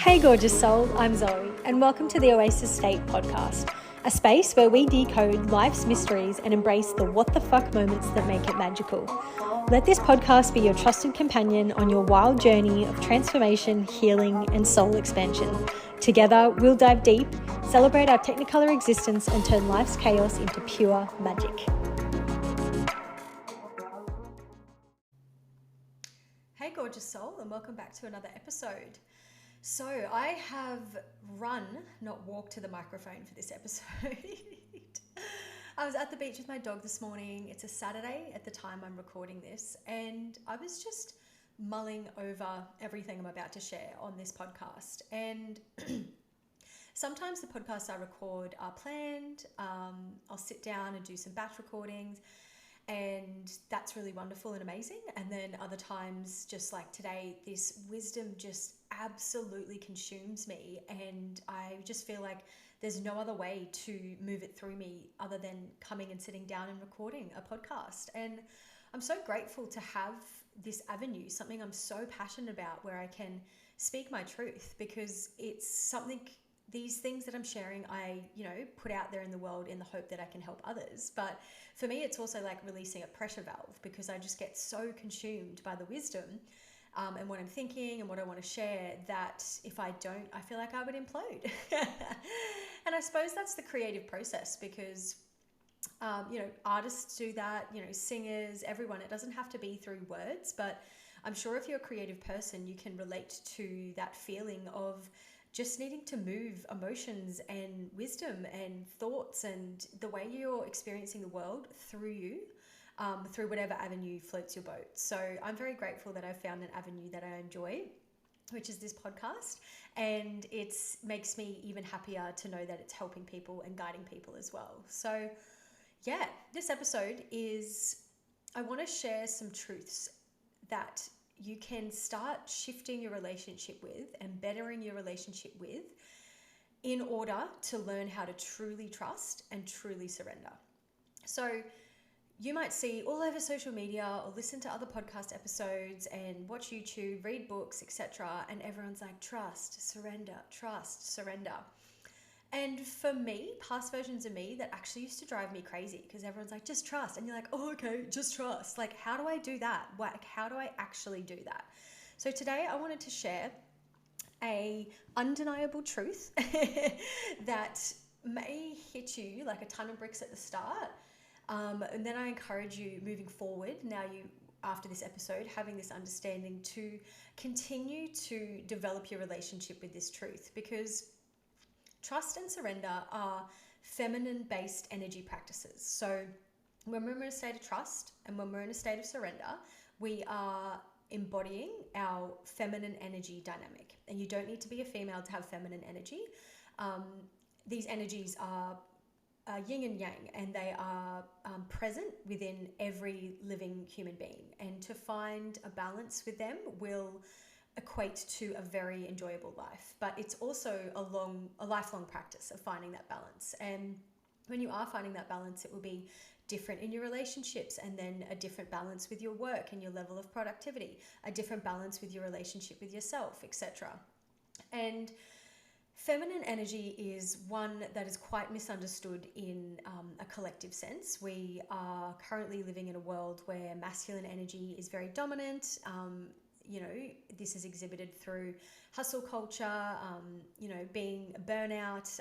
Hey gorgeous soul, I'm Zoe and welcome to the Oasis State podcast, a space where we decode life's mysteries and embrace the what the fuck moments that make it magical. Let this podcast be your trusted companion on your wild journey of transformation, healing and soul expansion. Together, we'll dive deep, celebrate our technicolor existence and turn life's chaos into pure magic. Hey gorgeous soul and welcome back to another episode. So I have run, not walked to the microphone for this episode. I was at the beach with my dog this morning. It's a Saturday at the time I'm recording this, and I was just mulling over everything I'm about to share on this podcast. And sometimes the podcasts I record are planned. I'll sit down and do some batch recordings, and that's really wonderful and amazing. And then other times, just like today, this wisdom just absolutely consumes me, and I just feel like there's no other way to move it through me other than coming and sitting down and recording a podcast. And I'm so grateful to have this avenue, something I'm so passionate about, where I can speak my truth, because it's something, these things that I'm sharing, I, put out there in the world in the hope that I can help others. But for me, it's also like releasing a pressure valve, because I just get so consumed by the wisdom and what I'm thinking and what I want to share, that if I don't, I feel like I would implode. And I suppose that's the creative process, because, artists do that, singers, everyone. It doesn't have to be through words, but I'm sure if you're a creative person, you can relate to that feeling of just needing to move emotions and wisdom and thoughts and the way you're experiencing the world through you, through whatever avenue floats your boat. So I'm very grateful that I've found an avenue that I enjoy, which is this podcast. And it makes me even happier to know that it's helping people and guiding people as well. So yeah, this episode is, I want to share some truths that you can start shifting your relationship with and bettering your relationship with in order to learn how to truly trust and truly surrender. So you might see all over social media or listen to other podcast episodes and watch YouTube, read books, etc. And everyone's like, trust, surrender, trust, surrender. And for me, past versions of me, that actually used to drive me crazy, because everyone's like, just trust. And you're like, oh, okay, just trust. Like, how do I do that? How do I actually do that? So today I wanted to share a undeniable truth that may hit you like a ton of bricks at the start. And then I encourage you moving forward, now after this episode, having this understanding to continue to develop your relationship with this truth, because trust and surrender are feminine-based energy practices. So when we're in a state of trust and when we're in a state of surrender, we are embodying our feminine energy dynamic. And you don't need to be a female to have feminine energy. These energies are yin and yang, and they are present within every living human being. And to find a balance with them will equate to a very enjoyable life. But it's also a lifelong practice of finding that balance. And when you are finding that balance, it will be different in your relationships, and then a different balance with your work and your level of productivity, a different balance with your relationship with yourself, etc. And feminine energy is one that is quite misunderstood in a collective sense. We are currently living in a world where masculine energy is very dominant. This is exhibited through hustle culture, being burnout,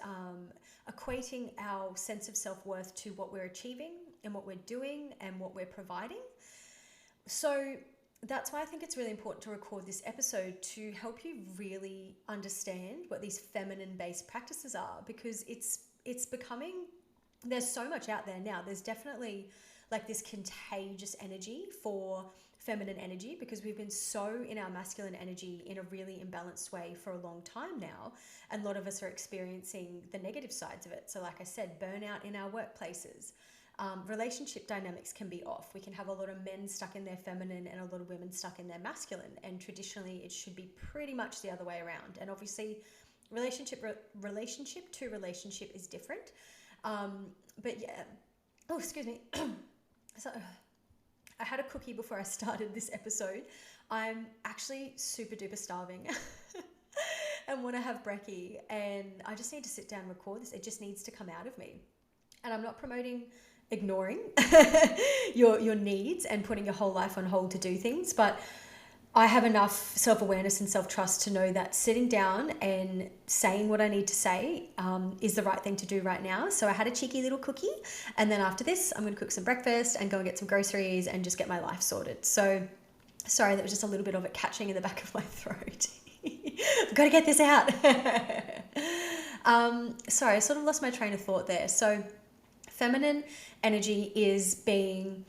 equating our sense of self-worth to what we're achieving and what we're doing and what we're providing. So that's why I think it's really important to record this episode, to help you really understand what these feminine-based practices are, because it's becoming, there's so much out there now. There's definitely like this contagious energy for feminine energy, because we've been so in our masculine energy in a really imbalanced way for a long time now. And a lot of us are experiencing the negative sides of it. So like I said, burnout in our workplaces. Relationship dynamics can be off. We can have a lot of men stuck in their feminine and a lot of women stuck in their masculine. And traditionally, it should be pretty much the other way around. And obviously, relationship to relationship is different. But yeah. Oh, excuse me. So I had a cookie before I started this episode. I'm actually super duper starving. and want to have brekkie, and I just need to sit down and record this. It just needs to come out of me. And I'm not promoting ignoring your needs and putting your whole life on hold to do things, but I have enough self-awareness and self-trust to know that sitting down and saying what I need to say is the right thing to do right now. So I had a cheeky little cookie, and then after this, I'm going to cook some breakfast and go and get some groceries and just get my life sorted. So sorry, that was just a little bit of it catching in the back of my throat. I've got to get this out. Sorry, I sort of lost my train of thought there. So feminine energy is being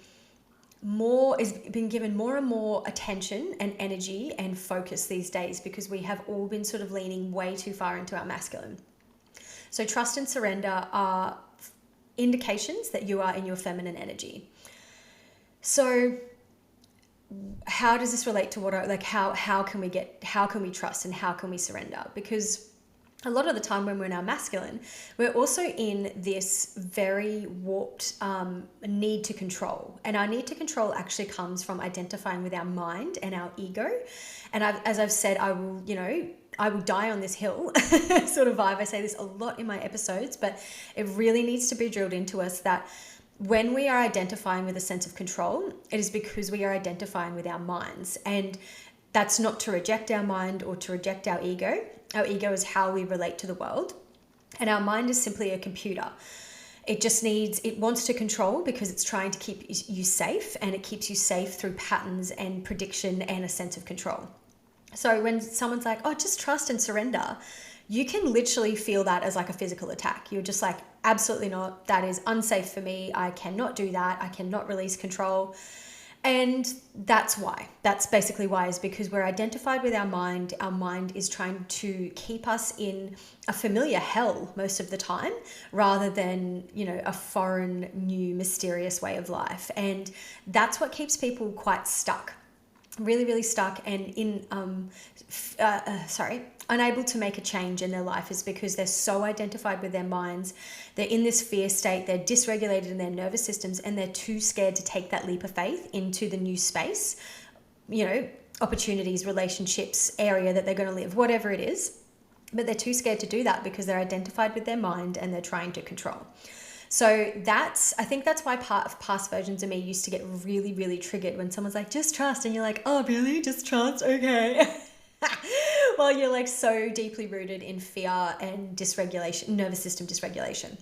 given more and more attention and energy and focus these days, because we have all been sort of leaning way too far into our masculine. So trust and surrender are indications that you are in your feminine energy. So how does this relate to how can we trust and how can we surrender? Because a lot of the time when we're in our masculine, we're also in this very warped need to control. And our need to control actually comes from identifying with our mind and our ego. And as I've said, I will die on this hill sort of vibe. I say this a lot in my episodes, but it really needs to be drilled into us that when we are identifying with a sense of control, it is because we are identifying with our minds. And that's not to reject our mind or to reject our ego. Our ego is how we relate to the world, and our mind is simply a computer. It wants to control because it's trying to keep you safe, and it keeps you safe through patterns and prediction and a sense of control. So when someone's like, oh, just trust and surrender, you can literally feel that as like a physical attack. You're just like, absolutely not. That is unsafe for me. I cannot do that. I cannot release control. And that's why. That's basically why, is because we're identified with our mind. Our mind is trying to keep us in a familiar hell most of the time, rather than, a foreign, new, mysterious way of life. And that's what keeps people quite stuck, really, really stuck, and unable to make a change in their life, is because they're so identified with their minds. They're in this fear state, they're dysregulated in their nervous systems, and they're too scared to take that leap of faith into the new space, opportunities, relationships, area that they're going to live, whatever it is. But they're too scared to do that because they're identified with their mind and they're trying to control. So I think that's why part of past versions of me used to get really, really triggered when someone's like, just trust. And you're like, oh, really? Just trust? Okay. Well, you're like so deeply rooted in fear and dysregulation, nervous system dysregulation.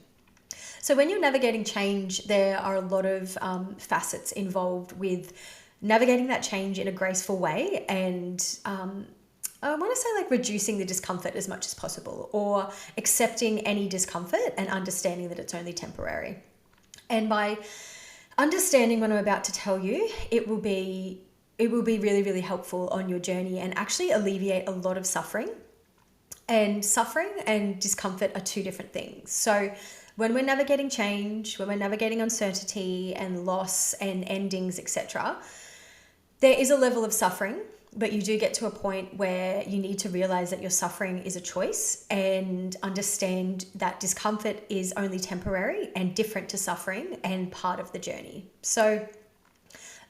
So when you're navigating change, there are a lot of facets involved with navigating that change in a graceful way, and I want to say like reducing the discomfort as much as possible, or accepting any discomfort and understanding that it's only temporary. And by understanding what I'm about to tell you, it will be really, really helpful on your journey and actually alleviate a lot of suffering. And suffering and discomfort are two different things. So when we're navigating change, when we're navigating uncertainty and loss and endings, etc., there is a level of suffering, but you do get to a point where you need to realize that your suffering is a choice, and understand that discomfort is only temporary and different to suffering and part of the journey. So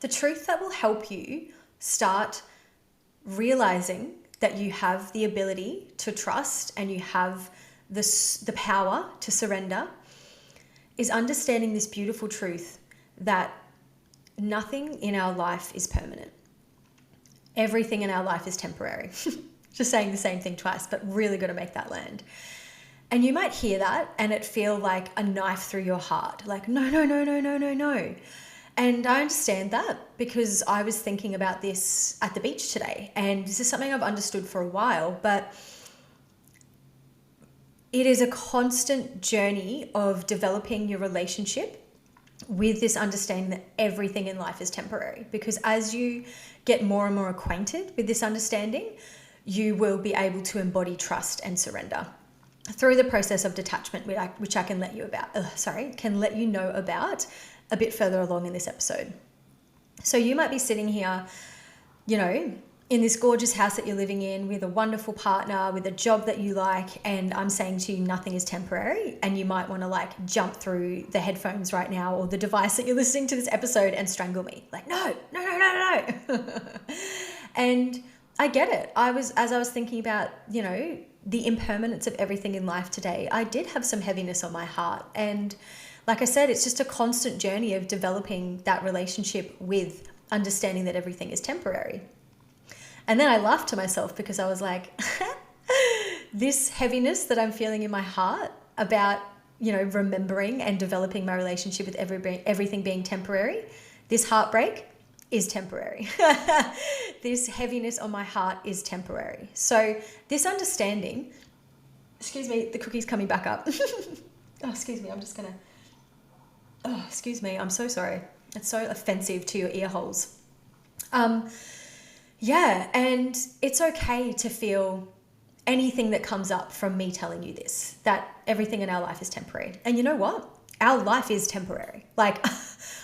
the truth that will help you start realizing that you have the ability to trust and you have the power to surrender is understanding this beautiful truth that nothing in our life is permanent. Everything in our life is temporary. Just saying the same thing twice, but really got to make that land. And you might hear that and it feel like a knife through your heart. Like, no. And I understand that, because I was thinking about this at the beach today. And this is something I've understood for a while, but it is a constant journey of developing your relationship with this understanding that everything in life is temporary. Because as you get more and more acquainted with this understanding, you will be able to embody trust and surrender through the process of detachment, which I can let you know about a bit further along in this episode. So you might be sitting here, in this gorgeous house that you're living in with a wonderful partner, with a job that you like, and I'm saying to you, nothing is temporary, and you might want to like jump through the headphones right now or the device that you're listening to this episode and strangle me. Like, no. And I get it. As I was thinking about, the impermanence of everything in life today, I did have some heaviness on my heart. And like I said, it's just a constant journey of developing that relationship with understanding that everything is temporary. And then I laughed to myself because I was like, this heaviness that I'm feeling in my heart about, remembering and developing my relationship with everything being temporary, this heartbreak is temporary. This heaviness on my heart is temporary. So this understanding, excuse me, the cookie's coming back up. Oh, excuse me, excuse me, I'm so sorry. It's so offensive to your ear holes. And it's okay to feel anything that comes up from me telling you this, that everything in our life is temporary. And you know what? Our life is temporary. Like,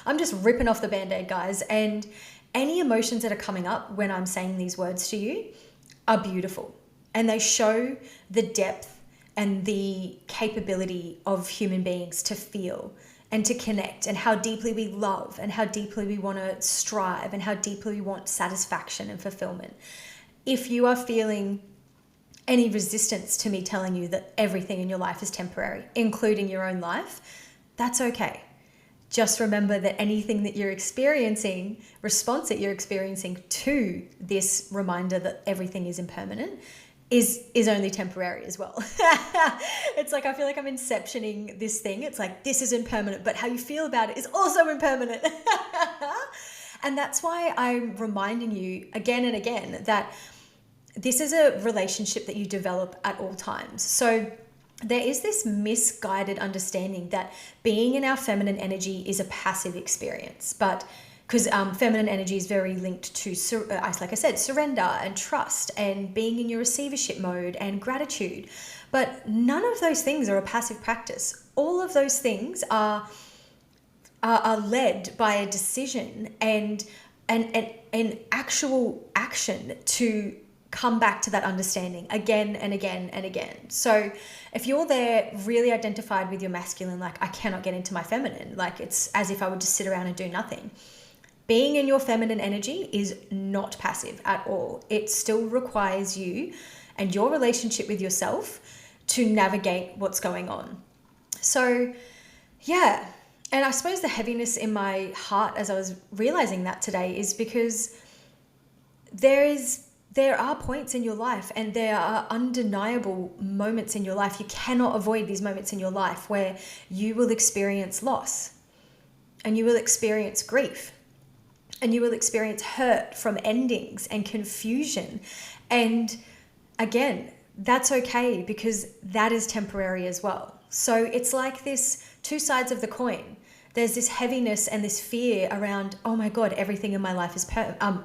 I'm just ripping off the Band-Aid, guys. And any emotions that are coming up when I'm saying these words to you are beautiful. And they show the depth and the capability of human beings to feel and to connect, and how deeply we love, and how deeply we want to strive, and how deeply we want satisfaction and fulfillment. If you are feeling any resistance to me telling you that everything in your life is temporary, including your own life, that's okay. Just remember that anything that you're experiencing, response that you're experiencing to this reminder that everything is impermanent, is only temporary as well. It's like, I feel like I'm inceptioning this thing. It's like, this is impermanent, but how you feel about it is also impermanent. And that's why I'm reminding you again and again that this is a relationship that you develop at all times. So there is this misguided understanding that being in our feminine energy is a passive experience, but because feminine energy is very linked to, like I said, surrender and trust and being in your receivership mode and gratitude. But none of those things are a passive practice. All of those things are led by a decision and an actual action to come back to that understanding again and again and again. So if you're there really identified with your masculine, like, I cannot get into my feminine, like it's as if I would just sit around and do nothing. Being in your feminine energy is not passive at all. It still requires you and your relationship with yourself to navigate what's going on. So yeah, and I suppose the heaviness in my heart as I was realizing that today is because there are points in your life, and there are undeniable moments in your life. You cannot avoid these moments in your life where you will experience loss, and you will experience grief, and you will experience hurt from endings and confusion. And again, that's okay, because that is temporary as well. So it's like this two sides of the coin. There's this heaviness and this fear around, oh my God, everything in my life is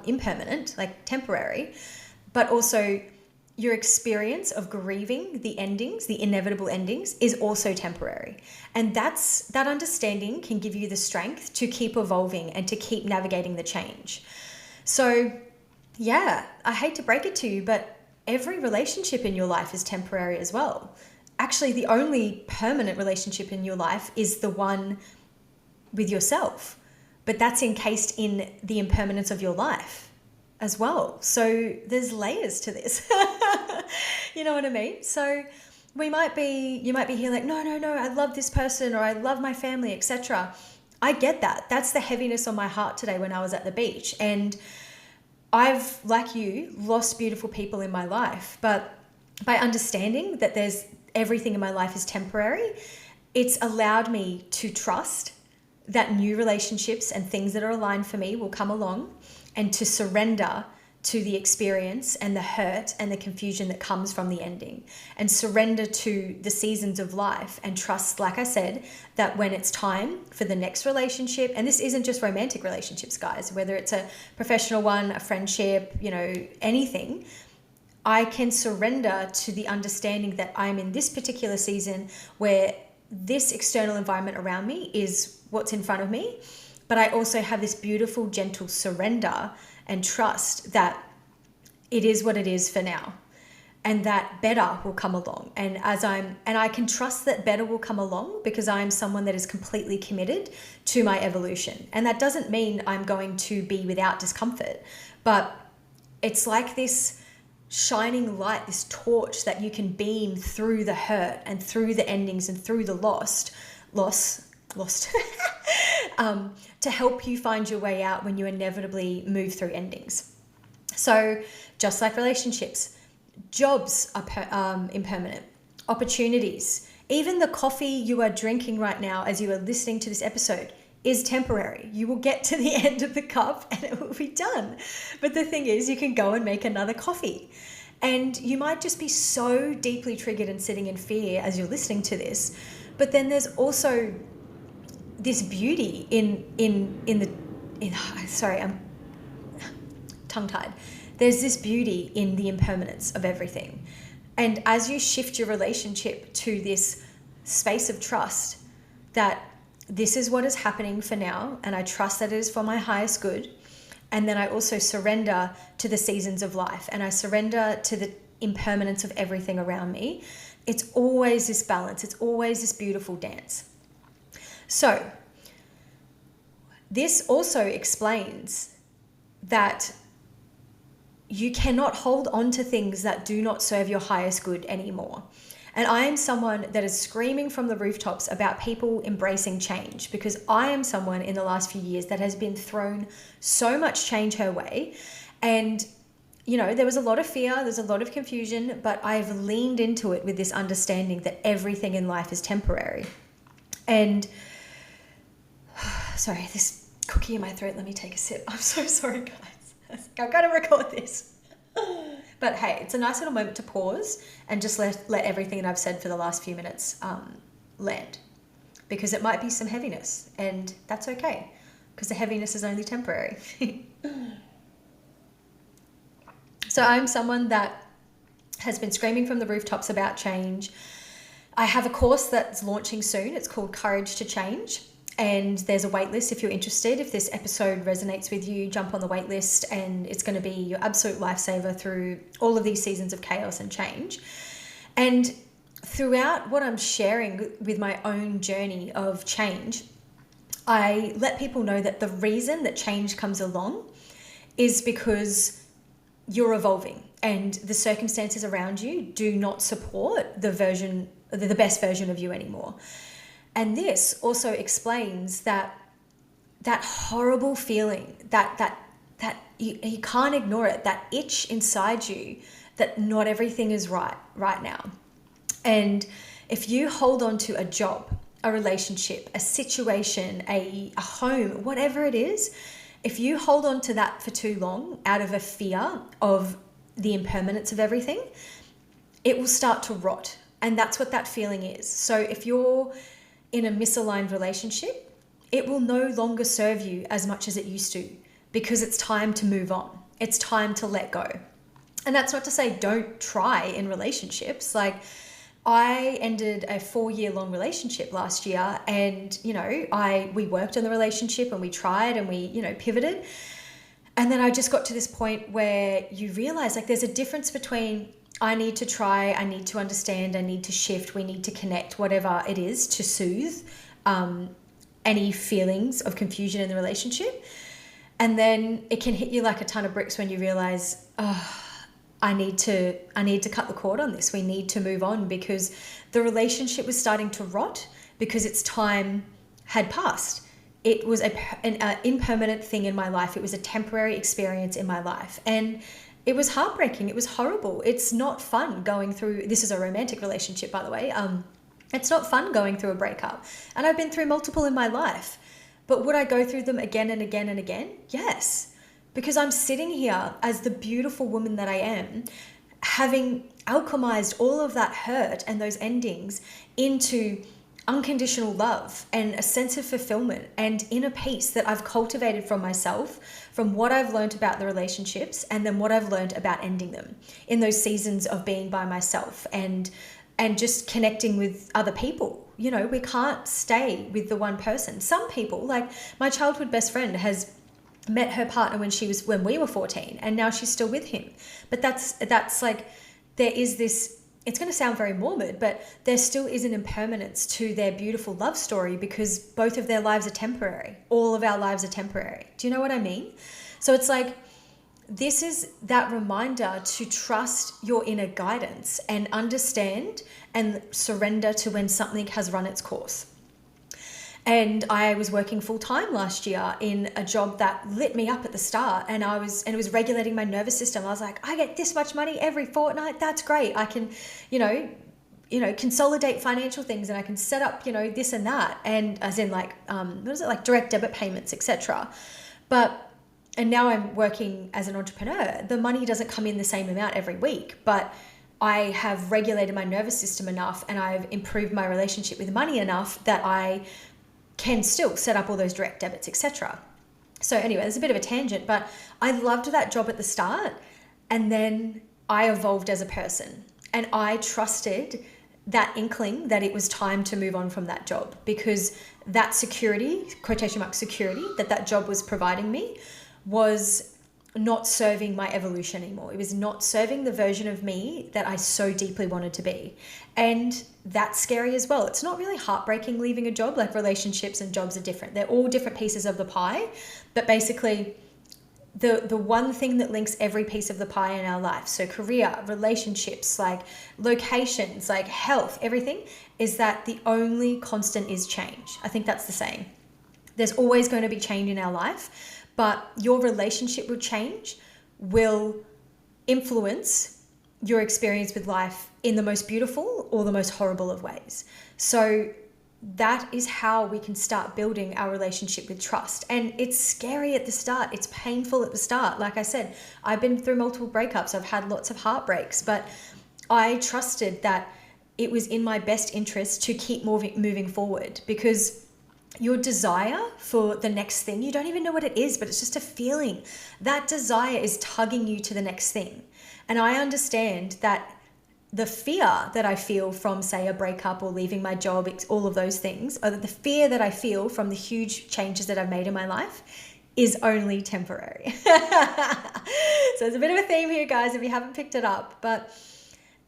impermanent, like temporary. But also your experience of grieving the endings, the inevitable endings, is also temporary. And that understanding can give you the strength to keep evolving and to keep navigating the change. So yeah, I hate to break it to you, but every relationship in your life is temporary as well. Actually, the only permanent relationship in your life is the one with yourself, but that's encased in the impermanence of your life as well. So there's layers to this. You know what I mean? So you might be here like, no, I love this person, or I love my family, etc. I get that. That's the heaviness on my heart today when I was at the beach. And I've, like you, lost beautiful people in my life. But by understanding that everything in my life is temporary, it's allowed me to trust that new relationships and things that are aligned for me will come along, and to surrender to the experience and the hurt and the confusion that comes from the ending, and surrender to the seasons of life, and trust, like I said, that when it's time for the next relationship, and this isn't just romantic relationships, guys, whether it's a professional one, a friendship, anything, I can surrender to the understanding that I'm in this particular season where this external environment around me is what's in front of me, but I also have this beautiful, gentle surrender and trust that it is what it is for now, and that better will come along. And I can trust that better will come along because I'm someone that is completely committed to my evolution. And that doesn't mean I'm going to be without discomfort, but it's like this shining light, this torch that you can beam through the hurt and through the endings and through the lost, to help you find your way out when you inevitably move through endings. So just like relationships, jobs are impermanent, opportunities, even the coffee you are drinking right now as you are listening to this episode is temporary. You will get to the end of the cup and it will be done. But the thing is, you can go and make another coffee. And you might just be so deeply triggered and sitting in fear as you're listening to this. But then there's also this beauty sorry, I'm tongue-tied. There's this beauty in the impermanence of everything. And as you shift your relationship to this space of trust that this is what is happening for now, and I trust that it is for my highest good, and then I also surrender to the seasons of life, and I surrender to the impermanence of everything around me, it's always this balance. It's always this beautiful dance. So this also explains that you cannot hold on to things that do not serve your highest good anymore. And I am someone that is screaming from the rooftops about people embracing change, because I am someone in the last few years that has been thrown so much change her way. And, you know, there was a lot of fear, there's a lot of confusion, but I've leaned into it with this understanding that everything in life is temporary. And, sorry, this cookie in my throat, let me take a sip. I'm so sorry, guys. I've got to record this. But hey, it's a nice little moment to pause and just let everything that I've said for the last few minutes land. Because it might be some heaviness, and that's okay, because the heaviness is only temporary. So I'm someone that has been screaming from the rooftops about change. I have a course that's launching soon. It's called Courage to Change. And there's a waitlist if you're interested. If this episode resonates with you, jump on the waitlist, and it's going to be your absolute lifesaver through all of these seasons of chaos and change. And throughout what I'm sharing with my own journey of change, I let people know that the reason that change comes along is because you're evolving and the circumstances around you do not support the best version of you anymore. And this also explains that horrible feeling, that you can't ignore it, that itch inside you that not everything is right now. And if you hold on to a job, a relationship, a situation, a home, whatever it is, if you hold on to that for too long out of a fear of the impermanence of everything, it will start to rot. And that's what that feeling is. So if you're in a misaligned relationship, it will no longer serve you as much as it used to, because it's time to move on. It's time to let go. And that's not to say don't try in relationships. Like, I ended a 4-year-long relationship last year, and, you know, we worked on the relationship and we tried and we, you know, pivoted. And then I just got to this point where you realize, like, there's a difference between I need to try, I need to understand, I need to shift, we need to connect, whatever it is, to soothe any feelings of confusion in the relationship. And then it can hit you like a ton of bricks when you realize, oh, I need to cut the cord on this. We need to move on, because the relationship was starting to rot because its time had passed. It was an impermanent thing in my life. It was a temporary experience in my life. And it was heartbreaking. It was horrible. It's not fun going through, this is a romantic relationship, by the way. It's not fun going through a breakup. And I've been through multiple in my life. But would I go through them again and again and again? Yes. Because I'm sitting here as the beautiful woman that I am, having alchemized all of that hurt and those endings into unconditional love and a sense of fulfillment and inner peace that I've cultivated from myself, from what I've learned about the relationships, and then what I've learned about ending them in those seasons of being by myself and just connecting with other people. You know, we can't stay with the one person. Some people, like my childhood best friend, has met her partner when we were 14, and now she's still with him. But that's like, there is this, it's going to sound very morbid, but there still is an impermanence to their beautiful love story, because both of their lives are temporary. All of our lives are temporary. Do you know what I mean? So it's like, this is that reminder to trust your inner guidance and understand and surrender to when something has run its course. And I was working full time last year in a job that lit me up at the start, and it was regulating my nervous system. I was like, I get this much money every fortnight. That's great. I can, consolidate financial things, and I can set up, this and that. And as in like, direct debit payments, etc. And now I'm working as an entrepreneur. The money doesn't come in the same amount every week, but I have regulated my nervous system enough, and I've improved my relationship with money enough that I can still set up all those direct debits, etc. So anyway, there's a bit of a tangent, but I loved that job at the start, and then I evolved as a person, and I trusted that inkling that it was time to move on from that job, because that security, quotation mark security, that job was providing me was not serving my evolution anymore. It was not serving the version of me that I so deeply wanted to be. And that's scary as well. It's not really heartbreaking leaving a job. Like, relationships and jobs are different. They're all different pieces of the pie. But basically, the one thing that links every piece of the pie in our life, so career, relationships, like locations, like health, everything, is that the only constant is change. I think that's the saying. There's always going to be change in our life, but your relationship with change will influence your experience with life in the most beautiful or the most horrible of ways. So that is how we can start building our relationship with trust. And it's scary at the start. It's painful at the start. Like I said, I've been through multiple breakups. I've had lots of heartbreaks, but I trusted that it was in my best interest to keep moving forward, because your desire for the next thing, you don't even know what it is, but it's just a feeling. That desire is tugging you to the next thing. And I understand that the fear that I feel from, say, a breakup or leaving my job, all of those things, or the fear that I feel from the huge changes that I've made in my life is only temporary. So there's a bit of a theme here, guys, if you haven't picked it up. But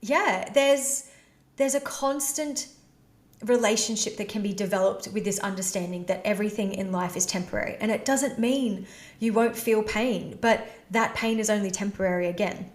yeah, there's a constant relationship that can be developed with this understanding that everything in life is temporary. And it doesn't mean you won't feel pain, but that pain is only temporary again.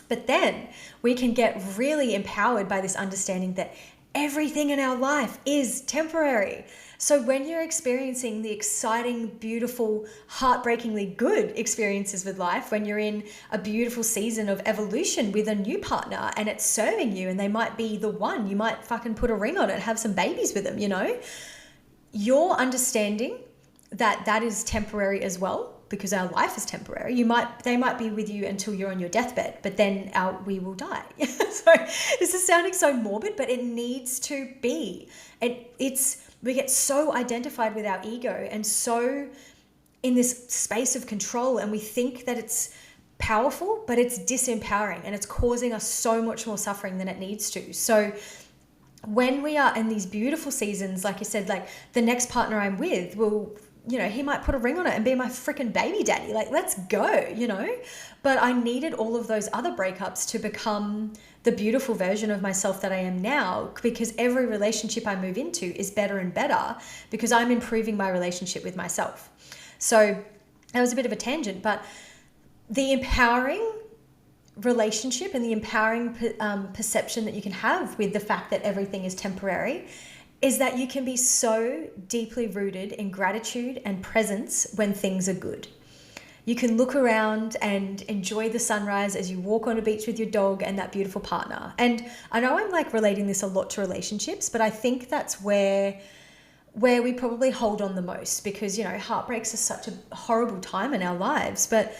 But then we can get really empowered by this understanding that everything in our life is temporary. So when you're experiencing the exciting, beautiful, heartbreakingly good experiences with life, when you're in a beautiful season of evolution with a new partner and it's serving you and they might be the one, you might fucking put a ring on it and have some babies with them, you're understanding that is temporary as well, because our life is temporary. They might be with you until you're on your deathbed, but then we will die. So this is sounding so morbid, but it needs to be. We get so identified with our ego and so in this space of control, and we think that it's powerful, but it's disempowering and it's causing us so much more suffering than it needs to. So when we are in these beautiful seasons, like you said, like the next partner I'm with will, he might put a ring on it and be my freaking baby daddy. Like, let's go, But I needed all of those other breakups to become the beautiful version of myself that I am now, because every relationship I move into is better and better because I'm improving my relationship with myself. So that was a bit of a tangent, but the empowering relationship and the empowering perception that you can have with the fact that everything is temporary is that you can be so deeply rooted in gratitude and presence when things are good. You can look around and enjoy the sunrise as you walk on a beach with your dog and that beautiful partner. And I know I'm like relating this a lot to relationships, but I think that's where we probably hold on the most, because, heartbreaks are such a horrible time in our lives. But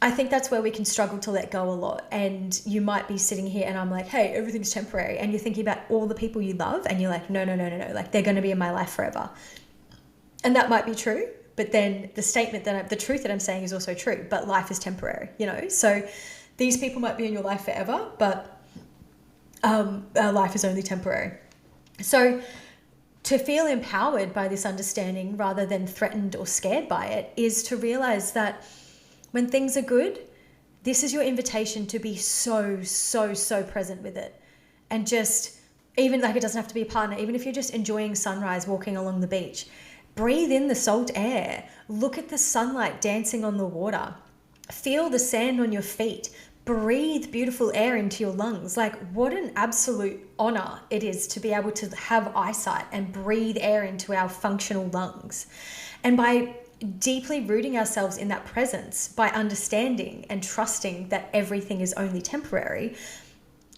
I think that's where we can struggle to let go a lot. And you might be sitting here and I'm like, hey, everything's temporary. And you're thinking about all the people you love and you're like, no. Like, they're going to be in my life forever. And that might be true. But then the truth that I'm saying is also true. But life is temporary, So these people might be in your life forever, but our life is only temporary. So to feel empowered by this understanding rather than threatened or scared by it is to realize that when things are good, this is your invitation to be so, so, so present with it. And just, even like, it doesn't have to be a partner, even if you're just enjoying sunrise, walking along the beach, breathe in the salt air, look at the sunlight dancing on the water, Feel the sand on your feet. Breathe beautiful air into your lungs. Like, what an absolute honor it is to be able to have eyesight and breathe air into our functional lungs. And by deeply rooting ourselves in that presence, by understanding and trusting that everything is only temporary,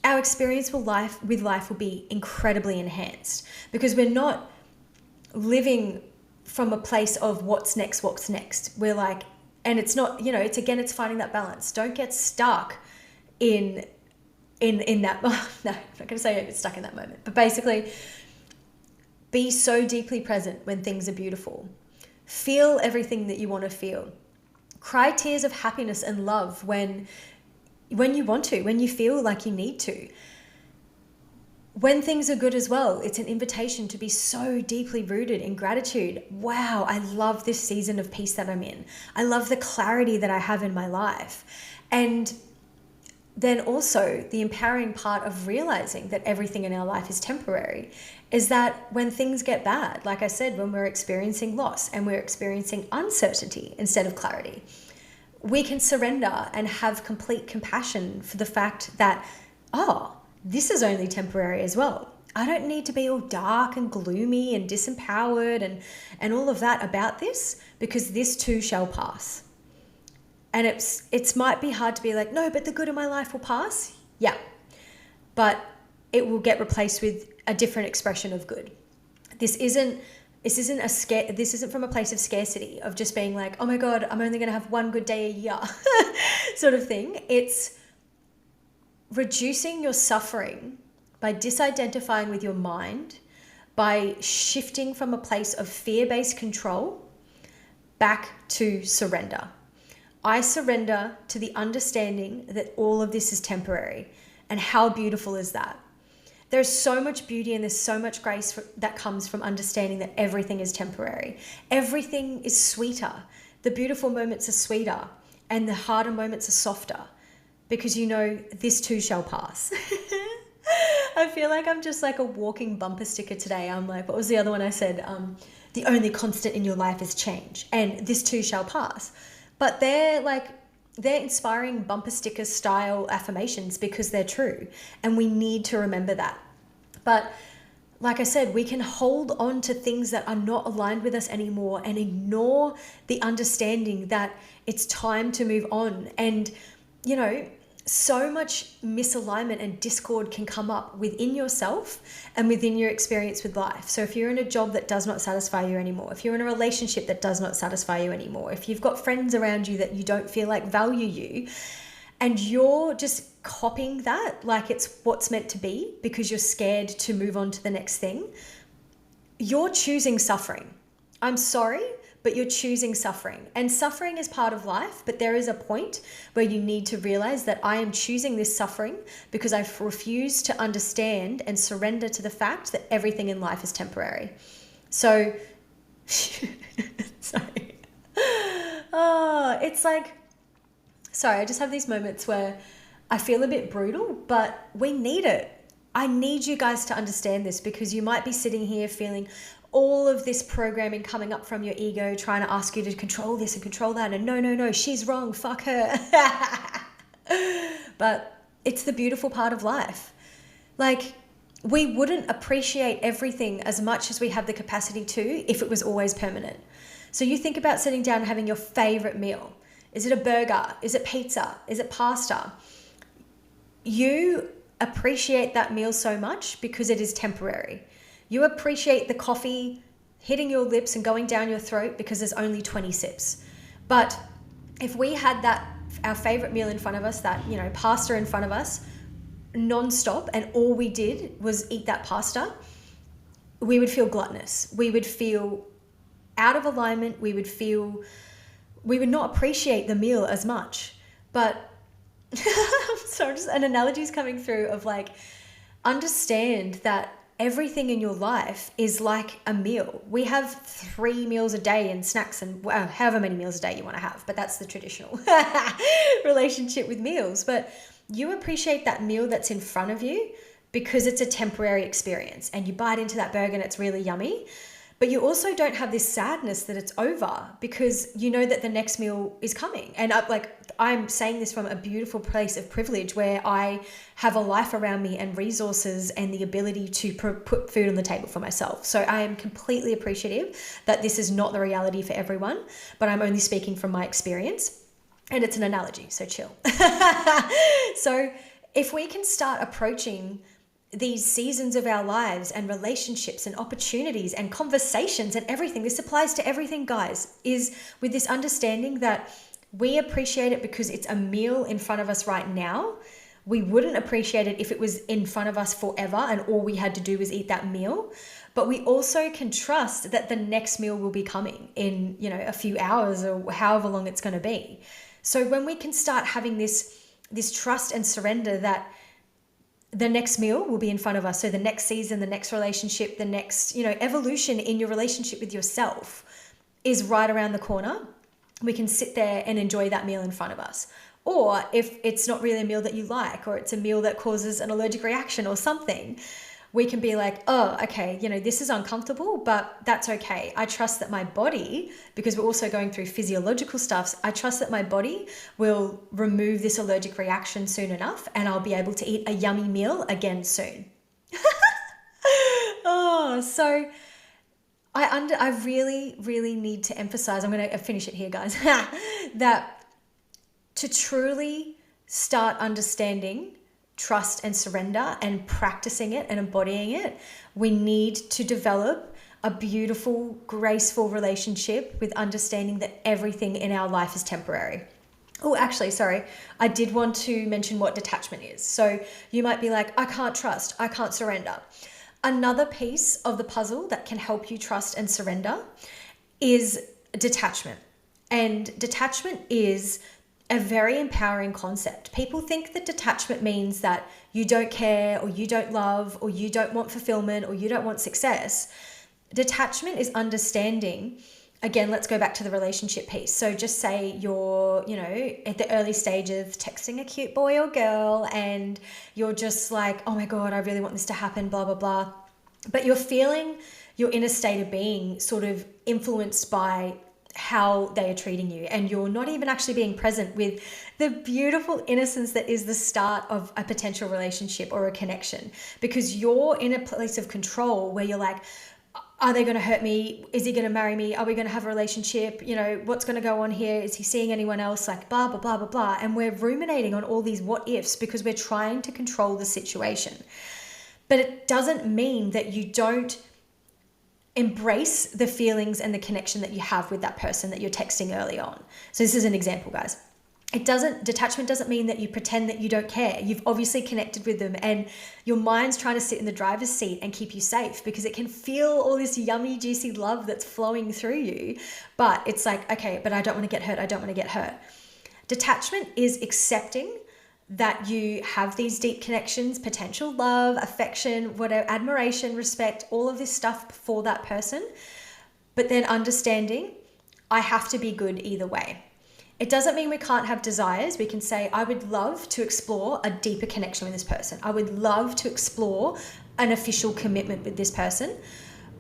our experience with life will be incredibly enhanced, because we're not living from a place of what's next. We're like, and it's not, it's finding that balance. Don't get stuck in that. No, I'm not going to say it's stuck in that moment, but basically, be so deeply present when things are beautiful. Feel everything that you want to feel. Cry tears of happiness and love when you want to, when you feel like you need to. When things are good as well, it's an invitation to be so deeply rooted in gratitude. Wow, I love this season of peace that I'm in. I love the clarity that I have in my life. And then also the empowering part of realizing that everything in our life is temporary is that when things get bad, like I said, when we're experiencing loss and we're experiencing uncertainty instead of clarity, we can surrender and have complete compassion for the fact that, this is only temporary as well. I don't need to be all dark and gloomy and disempowered and all of that about this, because this too shall pass. And it might be hard to be like, no, but the good in my life will pass. Yeah, but it will get replaced with a different expression of good. This isn't from a place of scarcity, of just being like, oh my God, I'm only going to have one good day a year sort of thing. It's reducing your suffering by disidentifying with your mind, by shifting from a place of fear-based control back to surrender. I surrender to the understanding that all of this is temporary. And how beautiful is that? There's so much beauty and there's so much grace that comes from understanding that everything is temporary. Everything is sweeter. The beautiful moments are sweeter and the harder moments are softer, because this too shall pass. I feel like I'm just like a walking bumper sticker today. I'm like, what was the other one I said? The only constant in your life is change, and this too shall pass. But they're inspiring bumper sticker style affirmations because they're true, and we need to remember that. But like I said, we can hold on to things that are not aligned with us anymore and ignore the understanding that it's time to move on. And, so much misalignment and discord can come up within yourself and within your experience with life. So if you're in a job that does not satisfy you anymore, if you're in a relationship that does not satisfy you anymore, if you've got friends around you that you don't feel like value you, and you're just copying that like it's what's meant to be because you're scared to move on to the next thing, you're choosing suffering. I'm sorry, but you're choosing suffering. And suffering is part of life, but there is a point where you need to realize that I am choosing this suffering because I've refused to understand and surrender to the fact that everything in life is temporary. So, sorry. It's like, sorry, I just have these moments where I feel a bit brutal, but we need it. I need you guys to understand this, because you might be sitting here feeling all of this programming coming up from your ego, trying to ask you to control this and control that. And no, she's wrong. Fuck her. But it's the beautiful part of life. Like, we wouldn't appreciate everything as much as we have the capacity to if it was always permanent. So you think about sitting down and having your favorite meal. Is it a burger? Is it pizza? Is it pasta? You appreciate that meal so much because it is temporary. You appreciate the coffee hitting your lips and going down your throat because there's only 20 sips. But if we had our favorite meal in front of us, that, pasta in front of us, non-stop, and all we did was eat that pasta, we would feel gluttonous. We would feel out of alignment. We would not appreciate the meal as much. But so just an analogy is coming through of like, understand that everything in your life is like a meal. We have 3 meals a day and snacks and however many meals a day you want to have, but that's the traditional relationship with meals. But you appreciate that meal that's in front of you because it's a temporary experience, and you bite into that burger and it's really yummy. But you also don't have this sadness that it's over, because you know that the next meal is coming. And I'm saying this from a beautiful place of privilege where I have a life around me and resources and the ability to put food on the table for myself. So I am completely appreciative that this is not the reality for everyone, but I'm only speaking from my experience. And it's an analogy, so chill. So if we can start approaching these seasons of our lives and relationships and opportunities and conversations and everything, this applies to everything, guys, is with this understanding that we appreciate it because it's a meal in front of us right now. We wouldn't appreciate it if it was in front of us forever and all we had to do was eat that meal. But we also can trust that the next meal will be coming in, a few hours or however long it's going to be. So when we can start having this trust and surrender that the next meal will be in front of us. So the next season, the next relationship, the next, evolution in your relationship with yourself is right around the corner. We can sit there and enjoy that meal in front of us. Or if it's not really a meal that you like, or it's a meal that causes an allergic reaction or something, we can be like, oh, okay, this is uncomfortable, but that's okay. I trust that my body, because we're also going through physiological stuff, I trust that my body will remove this allergic reaction soon enough and I'll be able to eat a yummy meal again soon. So I really, really need to emphasize, I'm going to finish it here, guys, that to truly start understanding trust and surrender and practicing it and embodying it, we need to develop a beautiful, graceful relationship with understanding that everything in our life is temporary. Oh, actually, sorry. I did want to mention what detachment is. So you might be like, I can't trust, I can't surrender. Another piece of the puzzle that can help you trust and surrender is detachment. And detachment is a very empowering concept. People think that detachment means that you don't care, or you don't love, or you don't want fulfillment, or you don't want success. Detachment is understanding, again, let's go back to the relationship piece. So just say you're, at the early stage of texting a cute boy or girl and you're just like, oh my God, I really want this to happen, blah, blah, blah. But you're feeling your inner state of being sort of influenced by how they are treating you, and you're not even actually being present with the beautiful innocence that is the start of a potential relationship or a connection, because you're in a place of control where you're like, are they going to hurt me? Is he going to marry me? Are we going to have a relationship? What's going to go on here? Is he seeing anyone else? Like blah, blah, blah, blah, blah. And we're ruminating on all these what ifs because we're trying to control the situation. But it doesn't mean that you don't embrace the feelings and the connection that you have with that person that you're texting early on. So this is an example, guys. Detachment doesn't mean that you pretend that you don't care. You've obviously connected with them and your mind's trying to sit in the driver's seat and keep you safe because it can feel all this yummy, juicy love that's flowing through you. But it's like, okay, but I don't want to get hurt. I don't want to get hurt. Detachment is accepting that you have these deep connections, potential love, affection, whatever, admiration, respect, all of this stuff for that person. But then understanding, I have to be good either way. It doesn't mean we can't have desires. We can say, I would love to explore a deeper connection with this person. I would love to explore an official commitment with this person.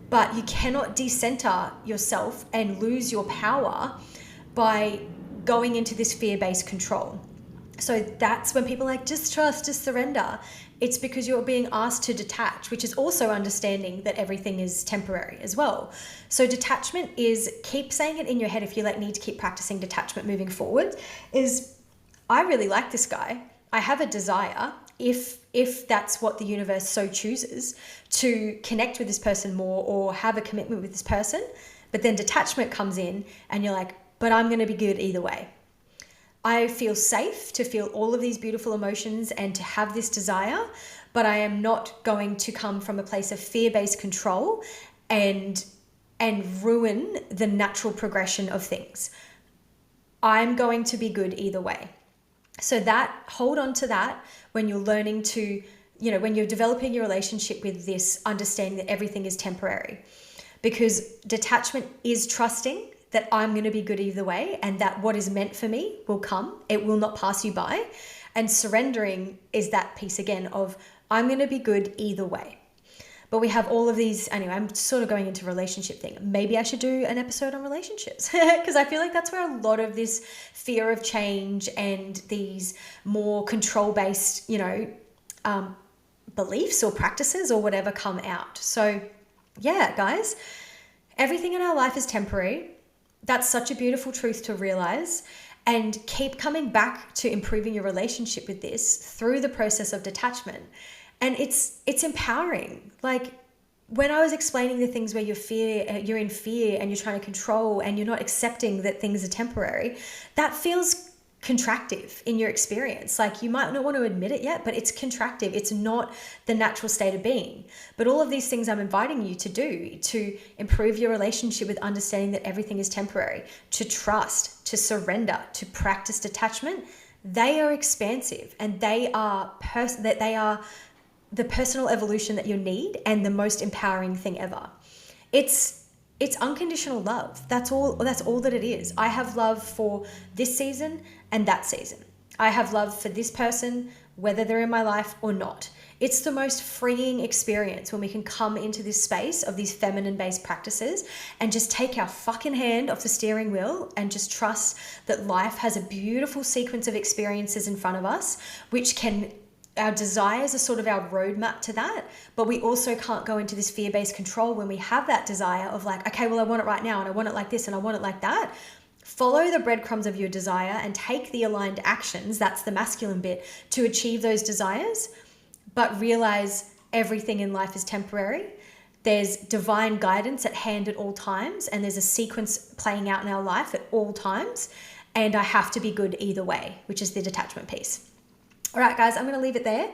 But you cannot decenter yourself and lose your power by going into this fear-based control. So that's when people are like, just trust, just surrender. It's because you're being asked to detach, which is also understanding that everything is temporary as well. So detachment is, keep saying it in your head if you need to keep practicing detachment moving forward, is I really like this guy. I have a desire, if that's what the universe so chooses, to connect with this person more or have a commitment with this person. But then detachment comes in and you're like, but I'm going to be good either way. I feel safe to feel all of these beautiful emotions and to have this desire, but I am not going to come from a place of fear-based control and ruin the natural progression of things. I'm going to be good either way. So that, hold on to that when you're learning to, when you're developing your relationship with this understanding that everything is temporary, because detachment is trusting that I'm going to be good either way and that what is meant for me will come. It will not pass you by. And surrendering is that piece again of I'm going to be good either way. But we have all of these, anyway, I'm sort of going into relationship thing. Maybe I should do an episode on relationships because I feel like that's where a lot of this fear of change and these more control-based, beliefs or practices or whatever come out. So yeah, guys, everything in our life is temporary. That's such a beautiful truth to realize, and keep coming back to improving your relationship with this through the process of detachment. And it's empowering. Like when I was explaining the things where you're in fear and you're trying to control and you're not accepting that things are temporary, that feels contractive in your experience. Like you might not want to admit it yet, but it's contractive. It's not the natural state of being. But all of these things I'm inviting you to do to improve your relationship with understanding that everything is temporary, to trust, to surrender, to practice detachment, they are expansive, and they are the personal evolution that you need and the most empowering thing ever. It's unconditional love. That's all that it is. I have love for this season and that season. I have love for this person, whether they're in my life or not. It's the most freeing experience when we can come into this space of these feminine-based practices and just take our fucking hand off the steering wheel and just trust that life has a beautiful sequence of experiences in front of us, our desires are sort of our roadmap to that, but we also can't go into this fear-based control when we have that desire of like, okay, well, I want it right now and I want it like this and I want it like that. Follow the breadcrumbs of your desire and take the aligned actions, that's the masculine bit, to achieve those desires, but realize everything in life is temporary. There's divine guidance at hand at all times, and there's a sequence playing out in our life at all times, and I have to be good either way, which is the detachment piece. All right, guys, I'm going to leave it there.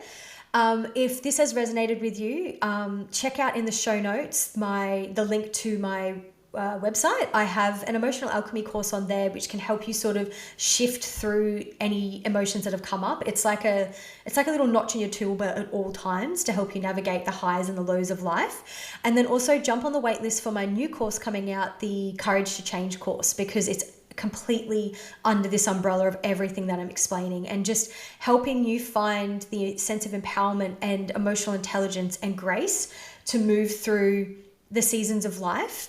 If this has resonated with you, check out in the show notes the link to my website. I have an emotional alchemy course on there which can help you sort of shift through any emotions that have come up. It's like a little notch in your toolbelt at all times to help you navigate the highs and the lows of life. And then also jump on the waitlist for my new course coming out, the Courage to Change course, because it's completely under this umbrella of everything that I'm explaining, and just helping you find the sense of empowerment and emotional intelligence and grace to move through the seasons of life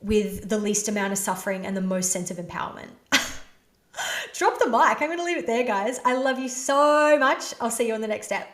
with the least amount of suffering and the most sense of empowerment. Drop the mic. I'm going to leave it there, guys. I love you so much. I'll see you on the next step.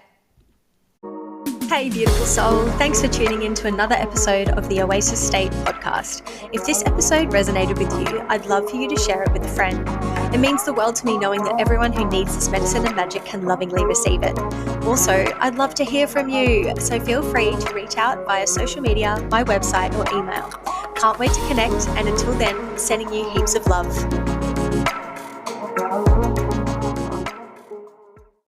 Hey, beautiful soul. Thanks for tuning in to another episode of the Oasis State podcast. If this episode resonated with you, I'd love for you to share it with a friend. It means the world to me knowing that everyone who needs this medicine and magic can lovingly receive it. Also, I'd love to hear from you, so feel free to reach out via social media, my website, or email. Can't wait to connect, and until then, sending you heaps of love.